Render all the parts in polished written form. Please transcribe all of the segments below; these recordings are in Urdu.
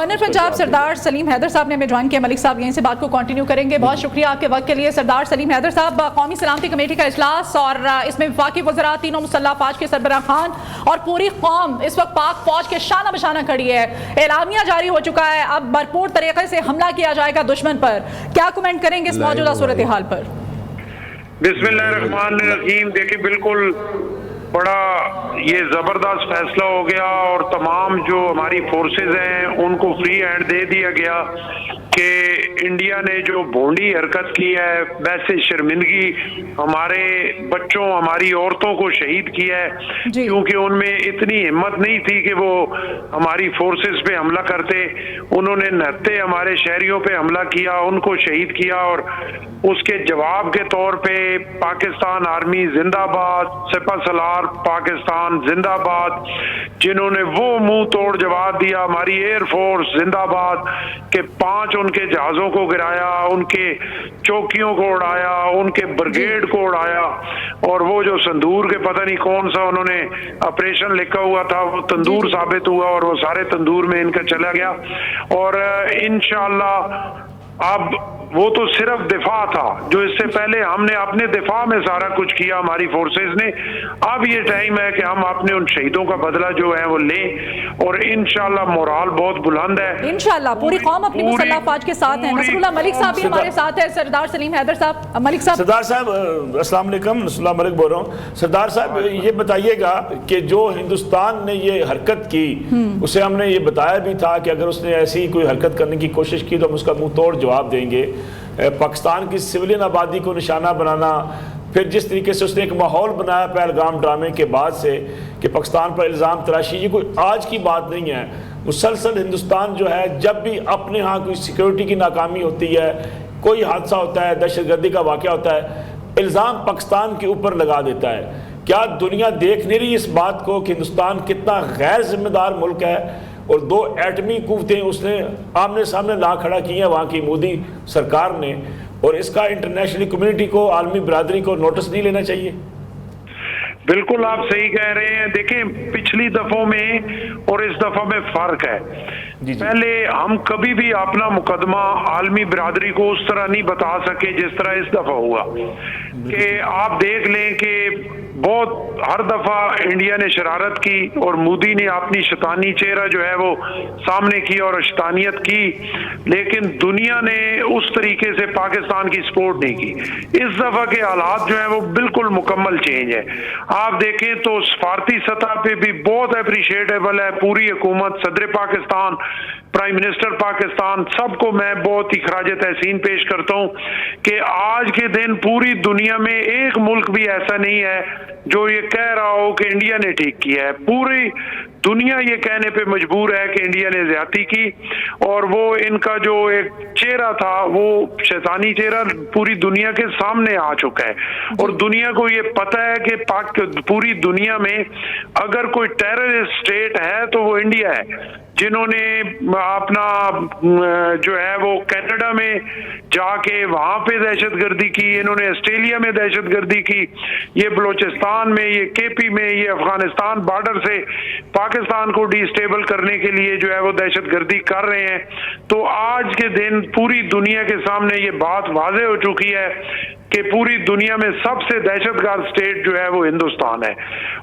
گورنر پنجاب سردار سلیم حیدر صاحب نے ہمیں جوائن کیا. ملک صاحب یہیں سے بات کو کنٹینیو کریں گے. بہت شکریہ آپ کے وقت کے لیے. سردار سلیم حیدر صاحب، قومی سلامتی کمیٹی کا اجلاس اور اس میں وفاقی وزراء، تینوں مسلح افواج کے سربراہ خان اور پوری قوم اس وقت پاک فوج کے شانہ بشانہ کھڑی ہے. اعلامیہ جاری ہو چکا ہے، اب بھرپور طریقے سے حملہ کیا جائے گا دشمن پر. کیا کمنٹ کریں گے اس موجودہ صورتحال پر؟ بسم اللہ الرحمن الرحیم. دیکھیں بالکل بڑا یہ زبردست فیصلہ ہو گیا اور تمام جو ہماری فورسز ہیں ان کو فری ہینڈ دے دیا گیا کہ انڈیا نے جو بھونڈی حرکت کی ہے، ویسے شرمندگی ہمارے بچوں، ہماری عورتوں کو شہید کیا ہے، کیونکہ ان میں اتنی ہمت نہیں تھی کہ وہ ہماری فورسز پہ حملہ کرتے. انہوں نے نہتے ہمارے شہریوں پہ حملہ کیا، ان کو شہید کیا، اور اس کے جواب کے طور پہ پاکستان آرمی زندہ باد، سپہ سالار پاکستان زندہ باد، جنہوں نے وہ منہ توڑ جواب دیا. ہماری ایئر فورس زندہ باد کہ 5 ان کے جہازوں کو گرایا، ان کے چوکیوں کو اڑایا، ان کے بریگیڈ کو اڑایا، اور وہ جو صندور کے پتہ نہیں کون سا انہوں نے آپریشن لکھا ہوا تھا وہ تندور ثابت ہوا اور وہ سارے تندور میں ان کا چلا گیا. اور انشاءاللہ اب وہ تو صرف دفاع تھا جو اس سے پہلے ہم نے اپنے دفاع میں سارا کچھ کیا ہماری فورسز نے. اب یہ ٹائم ہے کہ ہم اپنے ان شہیدوں کا بدلہ جو ہے وہ لیں، اور انشاءاللہ مورال بہت بلند ہے. انشاءاللہ پوری قوم اپنی مسلح افواج کے ساتھ ہے. نصر اللہ ملک صاحب بھی ہمارے ساتھ ہے. سردار سلیم حیدر صاحب، ملک صاحب. سردار صاحب السلام علیکم. نصر اللہ ملک بول رہا ہوں. سردار صاحب یہ بتائیے گا کہ جو ہندوستان نے یہ حرکت کی اسے ہم نے یہ بتایا بھی تھا کہ اگر اس نے ایسی کوئی حرکت کرنے کی کوشش کی تو ہم اس کا منہ توڑ جواب دیں گے. پاکستان کی سویلین آبادی کو نشانہ بنانا، پھر جس طریقے سے اس نے ایک ماحول بنایا پہلگام ڈرامے کے بعد سے کہ پاکستان پر الزام تراشی، یہ کوئی آج کی بات نہیں ہے. مسلسل ہندوستان جو ہے جب بھی اپنے ہاں کوئی سیکیورٹی کی ناکامی ہوتی ہے، کوئی حادثہ ہوتا ہے، دہشت گردی کا واقعہ ہوتا ہے، الزام پاکستان کے اوپر لگا دیتا ہے. کیا دنیا دیکھ نہیں رہی اس بات کو کہ ہندوستان کتنا غیر ذمہ دار ملک ہے، اور 2 ایٹمی قوتیں اس نے آمنے سامنے لا کھڑا کی ہیں وہاں کی مودی سرکار نے، اور اس کا انٹرنیشنل کمیونٹی کو، عالمی برادری کو نوٹس نہیں لینا چاہیے؟ بالکل آپ صحیح کہہ رہے ہیں. دیکھیں پچھلی دفعوں میں اور اس دفعہ میں فرق ہے. پہلے ہم کبھی بھی اپنا مقدمہ عالمی برادری کو اس طرح نہیں بتا سکے جس طرح اس دفعہ ہوا. کہ آپ دیکھ لیں کہ بہت ہر دفعہ انڈیا نے شرارت کی اور مودی نے اپنی شیطانی چہرہ جو ہے وہ سامنے کی اور شیطانیت کی، لیکن دنیا نے اس طریقے سے پاکستان کی سپورٹ نہیں کی. اس دفعہ کے حالات جو ہیں وہ بالکل مکمل چینج ہے. آپ دیکھیں تو سفارتی سطح پہ بھی بہت اپریشیٹیبل ہے. پوری حکومت، صدر پاکستان، پرائم منسٹر پاکستان، سب کو میں بہت ہی خراج تحسین پیش کرتا ہوں کہ آج کے دن پوری دنیا میں ایک ملک بھی ایسا نہیں ہے جو یہ کہہ رہا ہو کہ انڈیا نے ٹھیک کیا ہے. پوری دنیا یہ کہنے پہ مجبور ہے کہ انڈیا نے زیادتی کی، اور وہ ان کا جو ایک چہرہ تھا وہ شیطانی چہرہ پوری دنیا کے سامنے آ چکا ہے. اور دنیا کو یہ پتہ ہے کہ پوری دنیا میں اگر کوئی ٹیررسٹ اسٹیٹ ہے تو وہ انڈیا ہے، جنہوں نے اپنا جو ہے وہ کینیڈا میں جا کے وہاں پہ دہشت گردی کی، انہوں نے آسٹریلیا میں دہشت گردی کی، یہ بلوچستان میں، یہ کے پی میں، یہ افغانستان بارڈر سے پاکستان کو ڈی اسٹیبل کرنے کے لیے جو ہے وہ دہشت گردی کر رہے ہیں. تو آج کے دن پوری دنیا کے سامنے یہ بات واضح ہو چکی ہے کہ پوری دنیا میں سب سے دہشت گرد اسٹیٹ جو ہے وہ ہندوستان ہے.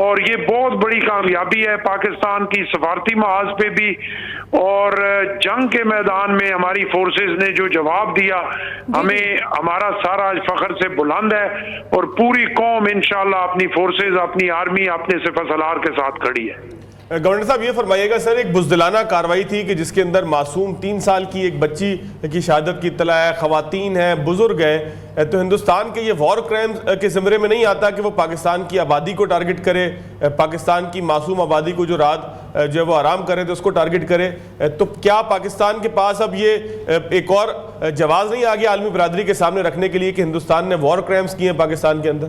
اور یہ بہت بڑی کامیابی ہے پاکستان کی سفارتی محاذ پہ بھی، اور جنگ کے میدان میں ہماری فورسز نے جو جواب دیا ہمیں ہمارا سارا آج فخر سے بلند ہے، اور پوری قوم انشاءاللہ اپنی فورسز، اپنی آرمی، اپنے سپہ سالار کے ساتھ کھڑی ہے. گورنر صاحب یہ فرمائیے گا سر، ایک بزدلانہ کارروائی تھی کہ جس کے اندر معصوم 3 سال کی ایک بچی کی شہادت کی اطلاع ہے، خواتین ہیں، بزرگ ہیں، تو ہندوستان کے یہ وار کرائم کے زمرے میں نہیں آتا کہ وہ پاکستان کی آبادی کو ٹارگٹ کرے، پاکستان کی معصوم آبادی کو جو رات جو وہ آرام کرے تو اس کو ٹارگٹ کرے؟ تو کیا پاکستان کے پاس اب یہ ایک اور جواز نہیں آ گیا عالمی برادری کے سامنے رکھنے کے لیے کہ ہندوستان نے وار کرائمز کیے ہیں پاکستان کے اندر؟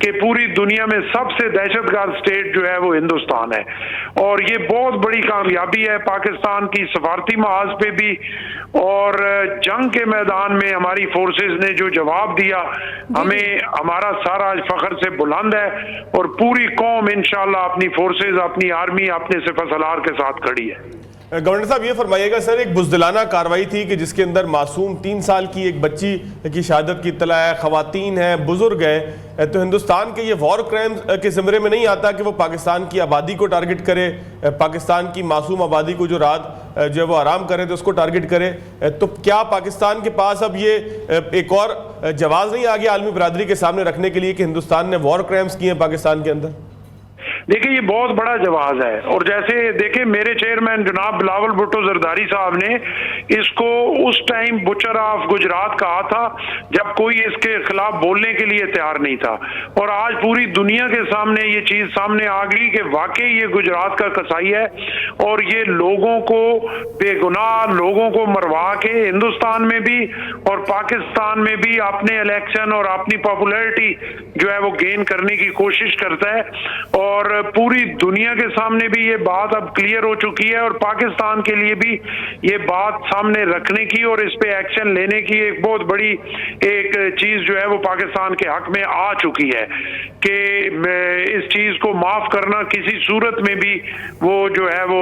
کہ پوری دنیا میں سب سے دہشت گرد اسٹیٹ جو ہے وہ ہندوستان ہے، اور یہ بہت بڑی کامیابی ہے پاکستان کی سفارتی محاذ پہ بھی، اور جنگ کے میدان میں ہماری فورسز نے جو جواب دیا ہمیں ہمارا سارا فخر سے بلند ہے، اور پوری قوم انشاءاللہ اپنی فورسز، اپنی آرمی، اپنے سپہ سالار کے ساتھ کھڑی ہے۔ گورنر صاحب یہ فرمائیے گا سر، ایک بزدلانہ کارروائی تھی کہ جس کے اندر معصوم 3 سال کی ایک بچی کی شہادت کی اطلاع ہے، خواتین ہیں، بزرگ ہیں، تو ہندوستان کے یہ وار کرائمز کے زمرے میں نہیں آتا کہ وہ پاکستان کی آبادی کو ٹارگٹ کرے، پاکستان کی معصوم آبادی کو جو رات جو ہے وہ آرام کرے تو اس کو ٹارگٹ کرے، تو کیا پاکستان کے پاس اب یہ ایک اور جواز نہیں آ گیا عالمی برادری کے سامنے رکھنے کے لیے کہ ہندوستان نے وار کرائمز کیے ہیں پاکستان کے اندر؟ دیکھیں یہ بہت بڑا جواز ہے، اور جیسے دیکھیں میرے چیئرمین جناب بلاول بھٹو زرداری صاحب نے اس کو اس ٹائم بچر آف گجرات کہا تھا جب کوئی اس کے خلاف بولنے کے لیے تیار نہیں تھا، اور آج پوری دنیا کے سامنے یہ چیز سامنے آ گئی کہ واقعی یہ گجرات کا قصائی ہے، اور یہ لوگوں کو بے گناہ لوگوں کو مروا کے ہندوستان میں بھی اور پاکستان میں بھی اپنے الیکشن اور اپنی پاپولیرٹی جو ہے وہ گین کرنے کی کوشش کرتا ہے، اور پوری دنیا کے سامنے بھی یہ بات اب کلیئر ہو چکی ہے، اور پاکستان کے لیے بھی یہ بات سامنے رکھنے کی اور اس پہ ایکشن لینے کی ایک بہت بڑی ایک چیز جو ہے وہ پاکستان کے حق میں آ چکی ہے کہ اس چیز کو معاف کرنا کسی صورت میں بھی وہ جو ہے وہ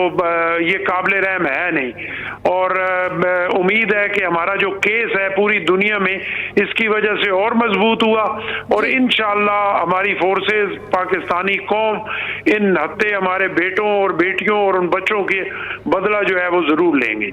یہ قابل رحم ہے نہیں، اور امید ہے کہ ہمارا جو کیس ہے پوری دنیا میں اس کی وجہ سے اور مضبوط ہوا، اور انشاءاللہ ہماری فورسز، پاکستانی قوم ان ہتے ہمارے بیٹوں اور بیٹیوں اور ان بچوں کے بدلہ جو ہے وہ ضرور لیں گے۔